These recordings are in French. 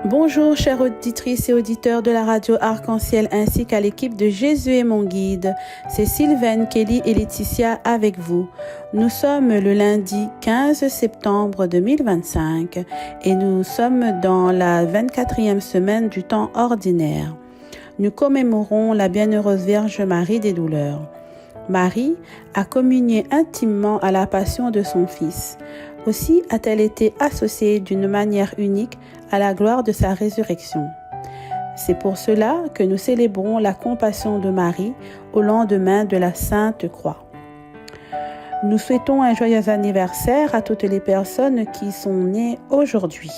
Bonjour chères auditrices et auditeurs de la radio Arc-en-Ciel ainsi qu'à l'équipe de Jésus est mon guide. C'est Sylvaine, Kelly et Laetitia avec vous. Nous sommes le lundi 15 septembre 2025 et nous sommes dans la 24e semaine du temps ordinaire. Nous commémorons la bienheureuse Vierge Marie des douleurs. Marie a communié intimement à la passion de son Fils. Aussi a-t-elle été associée d'une manière unique à la gloire de sa résurrection. C'est pour cela que nous célébrons la compassion de Marie au lendemain de la Sainte Croix. Nous souhaitons un joyeux anniversaire à toutes les personnes qui sont nées aujourd'hui.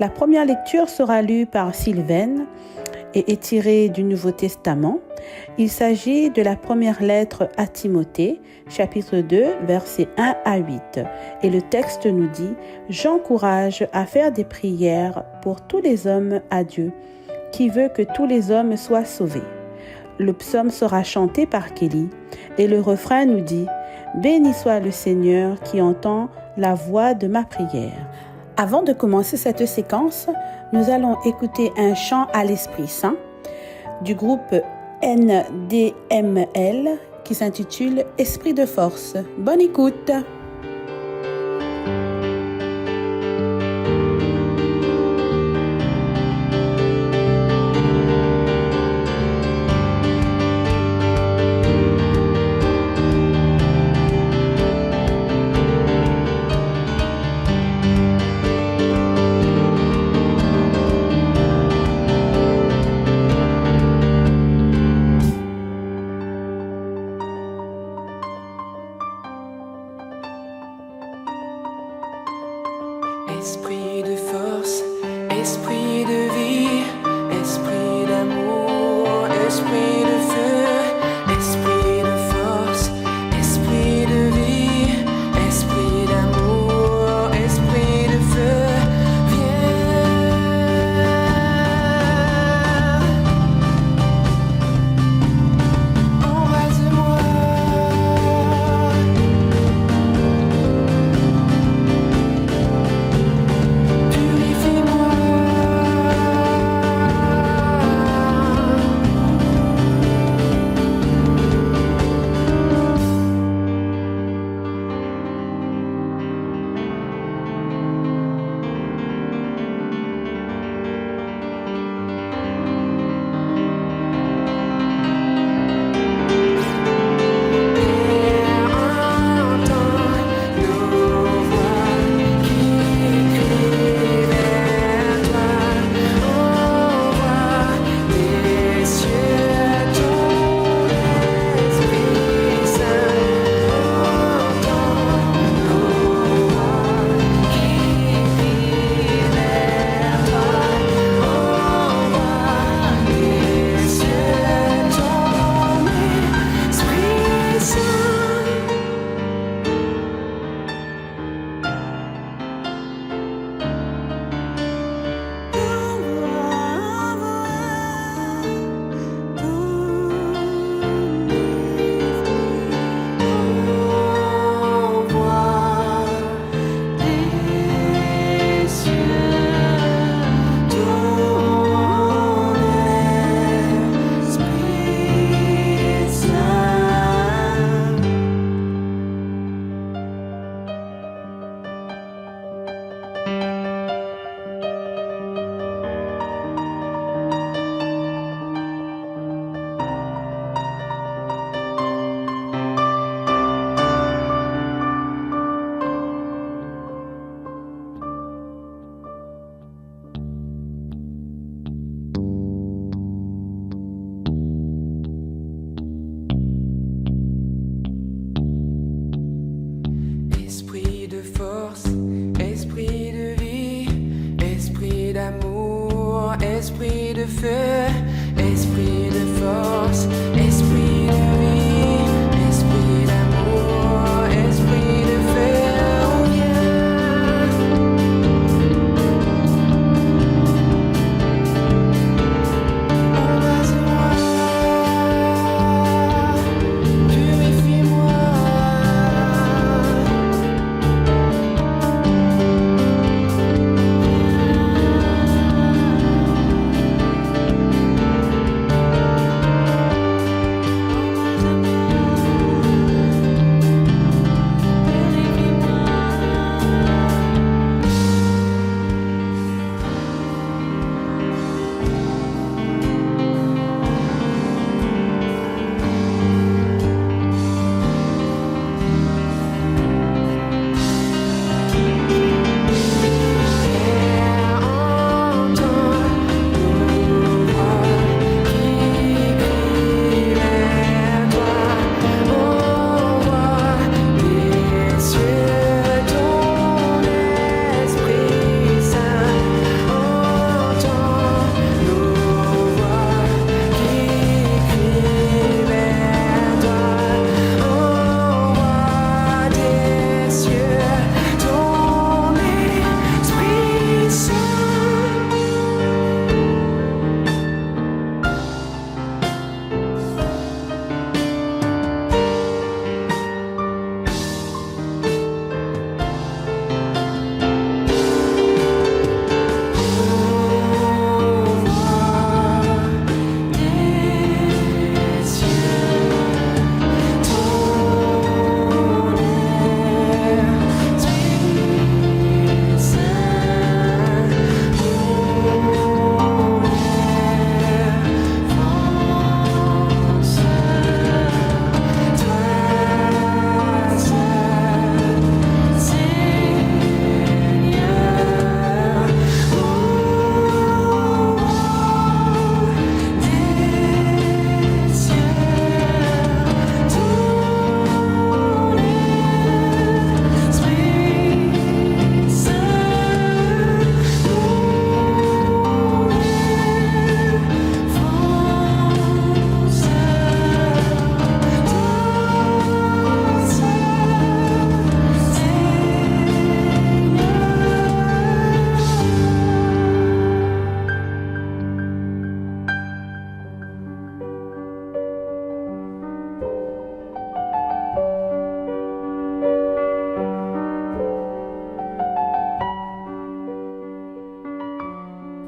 La première lecture sera lue par Sylvaine et est tirée du Nouveau Testament. Il s'agit de la première lettre à Timothée, chapitre 2, versets 1 à 8. Et le texte nous dit « J'encourage à faire des prières pour tous les hommes à Dieu, qui veut que tous les hommes soient sauvés. » Le psaume sera chanté par Kelly et le refrain nous dit « Béni soit le Seigneur qui entend la voix de ma prière. » Avant de commencer cette séquence, nous allons écouter un chant à l'Esprit Saint du groupe NDML qui s'intitule « Esprit de force ». Bonne écoute! Esprit de force, esprit de vie, esprit d'amour, esprit de feu, esprit de force, esprit de vie, esprit d'amour, esprit de feu, viens. Embrase-moi. Esprit de force, esprit de vie, esprit d'amour, esprit de feu, esprit de force, esprit de vie, esprit d'amour, esprit de feu, embrase-moi, purifie-moi.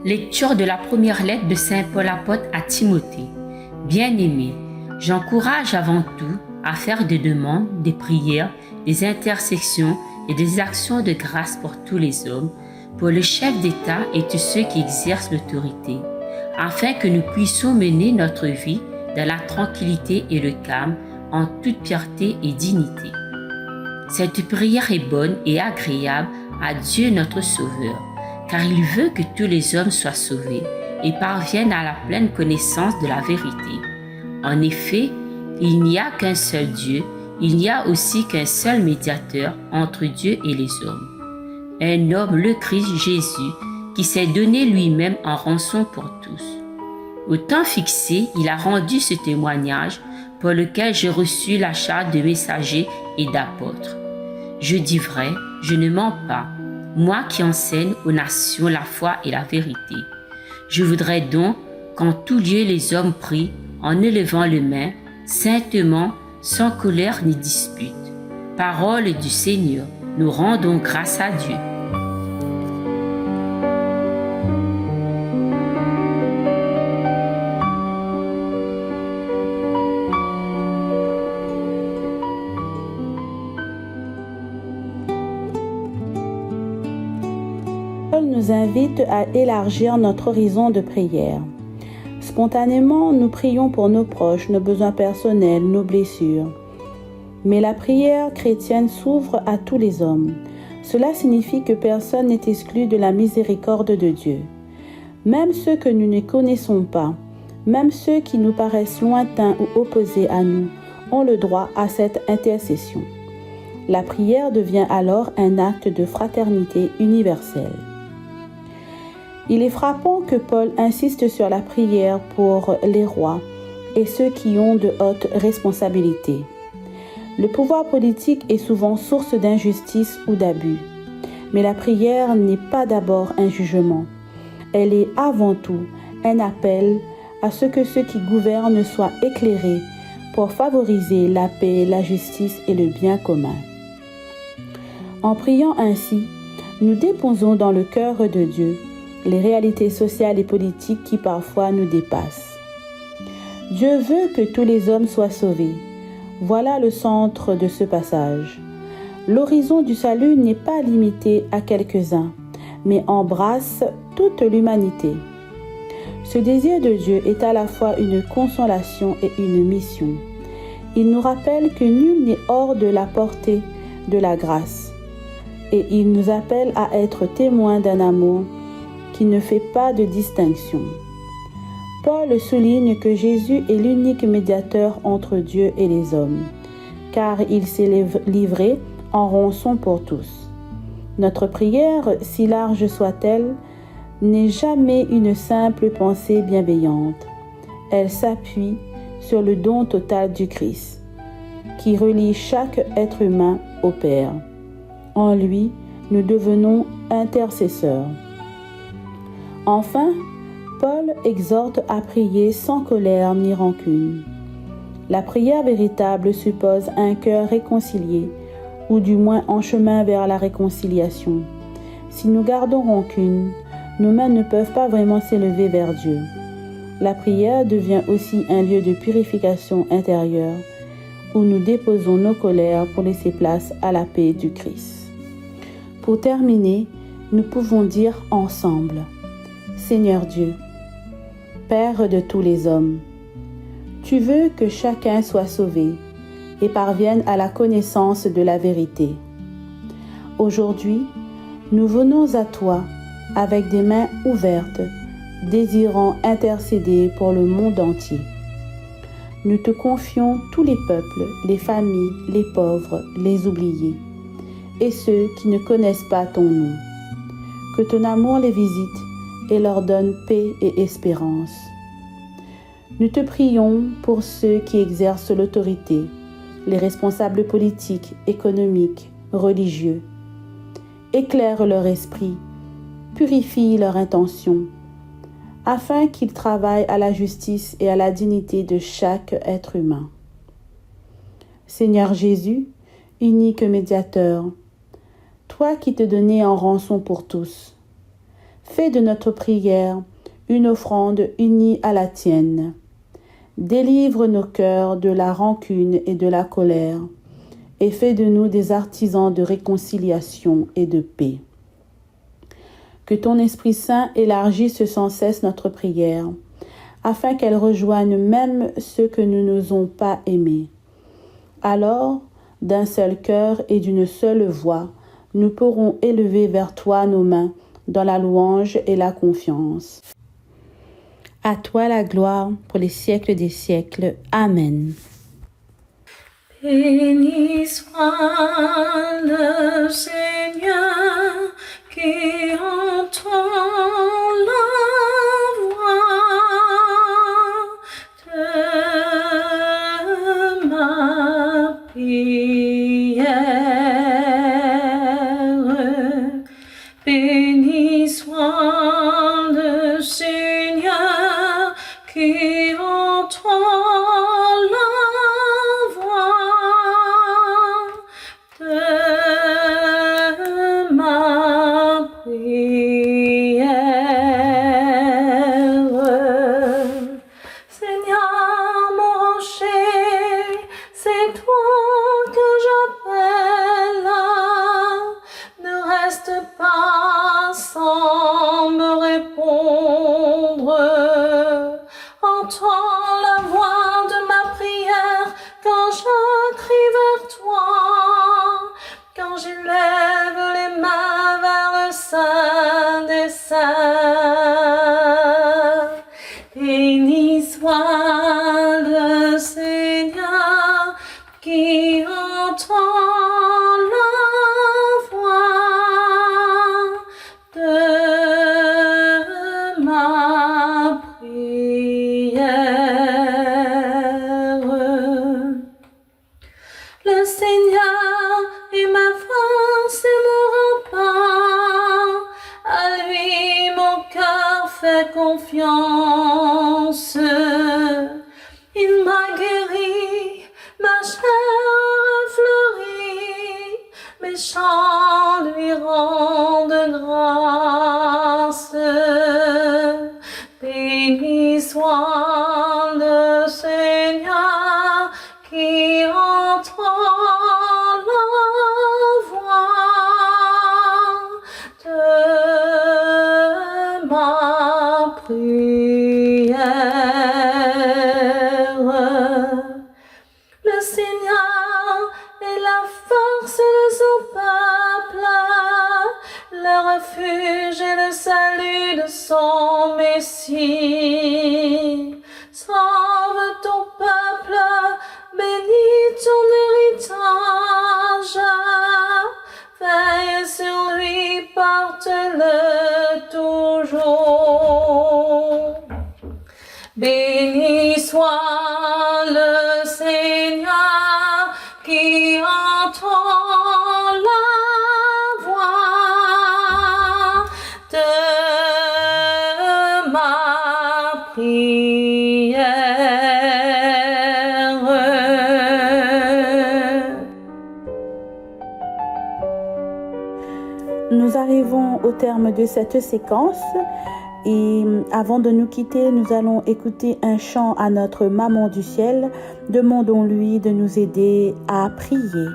Lecture de la première lettre de Saint Paul apôtre à Timothée. Bien-aimé, j'encourage avant tout à faire des demandes, des prières, des intercessions et des actions de grâce pour tous les hommes, pour le chef d'État et tous ceux qui exercent l'autorité, afin que nous puissions mener notre vie dans la tranquillité et le calme, en toute pureté et dignité. Cette prière est bonne et agréable à Dieu notre Sauveur, car il veut que tous les hommes soient sauvés et parviennent à la pleine connaissance de la vérité. En effet, il n'y a qu'un seul Dieu, il n'y a aussi qu'un seul médiateur entre Dieu et les hommes. Un homme, le Christ Jésus, qui s'est donné lui-même en rançon pour tous. Au temps fixé, il a rendu ce témoignage pour lequel j'ai reçu la charge de messager et d'apôtre. Je dis vrai, je ne mens pas, moi qui enseigne aux nations la foi et la vérité. Je voudrais donc qu'en tout lieu les hommes prient en élevant les mains, saintement, sans colère ni dispute. Parole du Seigneur, nous rendons grâce à Dieu. Paul nous invite à élargir notre horizon de prière. Spontanément, nous prions pour nos proches, nos besoins personnels, nos blessures. Mais la prière chrétienne s'ouvre à tous les hommes. Cela signifie que personne n'est exclu de la miséricorde de Dieu. Même ceux que nous ne connaissons pas, même ceux qui nous paraissent lointains ou opposés à nous, ont le droit à cette intercession. La prière devient alors un acte de fraternité universelle. Il est frappant que Paul insiste sur la prière pour les rois et ceux qui ont de hautes responsabilités. Le pouvoir politique est souvent source d'injustice ou d'abus. Mais la prière n'est pas d'abord un jugement. Elle est avant tout un appel à ce que ceux qui gouvernent soient éclairés pour favoriser la paix, la justice et le bien commun. En priant ainsi, nous déposons dans le cœur de Dieu les réalités sociales et politiques qui parfois nous dépassent. Dieu veut que tous les hommes soient sauvés. Voilà le centre de ce passage. L'horizon du salut n'est pas limité à quelques-uns, mais embrasse toute l'humanité. Ce désir de Dieu est à la fois une consolation et une mission. Il nous rappelle que nul n'est hors de la portée de la grâce. Et il nous appelle à être témoins d'un amour qui ne fait pas de distinction. Paul souligne que Jésus est l'unique médiateur entre Dieu et les hommes, car il s'est livré en rançon pour tous. Notre prière, si large soit-elle, n'est jamais une simple pensée bienveillante. Elle s'appuie sur le don total du Christ, qui relie chaque être humain au Père. En lui, nous devenons intercesseurs. Enfin, Paul exhorte à prier sans colère ni rancune. La prière véritable suppose un cœur réconcilié, ou du moins en chemin vers la réconciliation. Si nous gardons rancune, nos mains ne peuvent pas vraiment s'élever vers Dieu. La prière devient aussi un lieu de purification intérieure, où nous déposons nos colères pour laisser place à la paix du Christ. Pour terminer, nous pouvons dire ensemble: Seigneur Dieu, Père de tous les hommes, tu veux que chacun soit sauvé et parvienne à la connaissance de la vérité. Aujourd'hui, nous venons à toi avec des mains ouvertes, désirant intercéder pour le monde entier. Nous te confions tous les peuples, les familles, les pauvres, les oubliés, et ceux qui ne connaissent pas ton nom. Que ton amour les visite et leur donne paix et espérance. Nous te prions pour ceux qui exercent l'autorité, les responsables politiques, économiques, religieux. Éclaire leur esprit, purifie leur intention, afin qu'ils travaillent à la justice et à la dignité de chaque être humain. Seigneur Jésus, unique médiateur, toi qui te donnais en rançon pour tous, Fais de notre prière une offrande unie à la tienne. Délivre nos cœurs de la rancune et de la colère, et fais de nous des artisans de réconciliation et de paix. Que ton Esprit Saint élargisse sans cesse notre prière, afin qu'elle rejoigne même ceux que nous n'osons pas aimer. Alors, d'un seul cœur et d'une seule voix, nous pourrons élever vers toi nos mains dans la louange et la confiance. À toi la gloire pour les siècles des siècles. Amen. Béni soit le Seigneur qui entend la voix de ma prière. Béni soit le Seigneur qui entend la voix de ma prière. Seigneur mon rocher, c'est toi que j'appelle. Ne reste pas sans me répondre. Entends la voix de ma prière quand je crie vers toi, quand j'élève les mains vers le Saint des Saints. Béni soit le Seigneur qui entend la voix de ma prière. Le Seigneur est ma force et mon rempart, à lui mon cœur fait confiance. Il m'a guéri, ma chair a fleuri, mes chants lui rendent grâce. Béni soit le Seigneur qui entend la voix de ma prière. Le Seigneur est la force de son peuple, le refuge et le salut de son Messie. Sauve ton peuple, bénis ton héritage, veille sur lui, porte-le toujours. Béni soit le Seigneur qui entend la voix de ma prière. Nous arrivons au terme de cette séquence et avant de nous quitter, nous allons écouter un chant à notre Maman du ciel. Demandons-lui de nous aider à prier.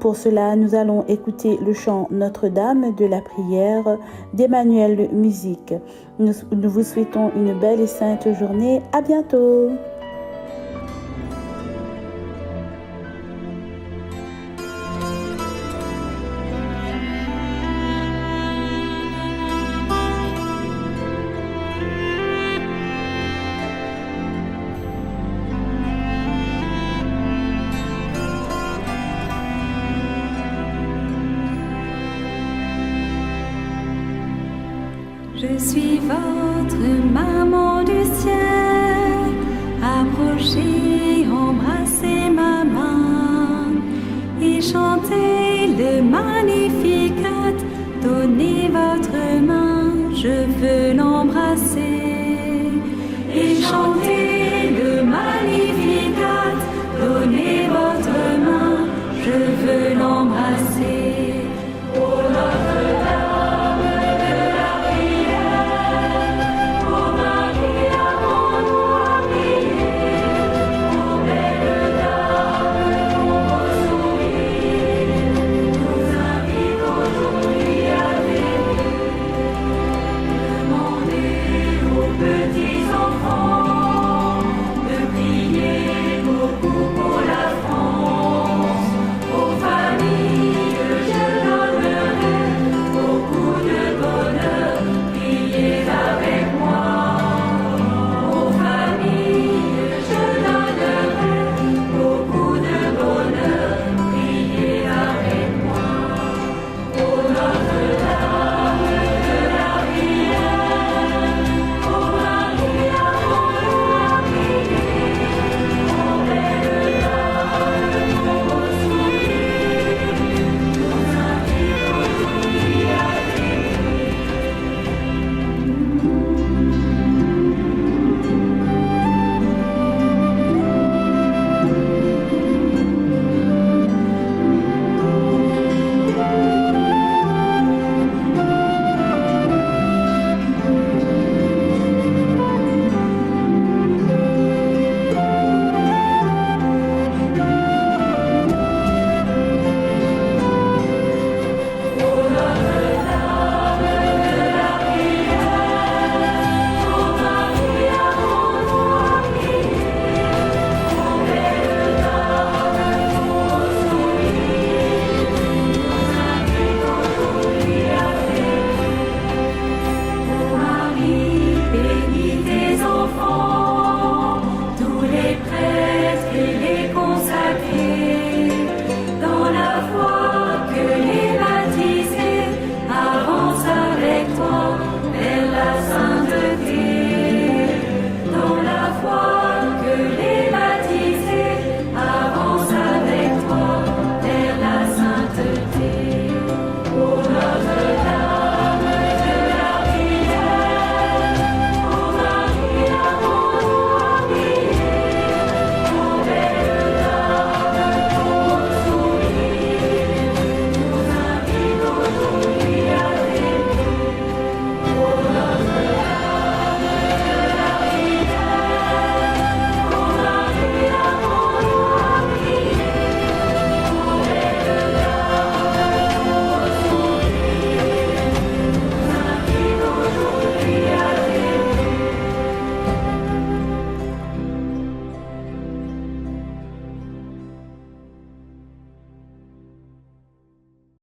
Pour cela, nous allons écouter le chant Notre-Dame de la prière d'Emmanuel Musique. Nous vous souhaitons une belle et sainte journée. À bientôt. Je suis votre maman du ciel, approchez, embrassez ma main et chantez le Magnificat, donnez votre main, je veux l'embrasser.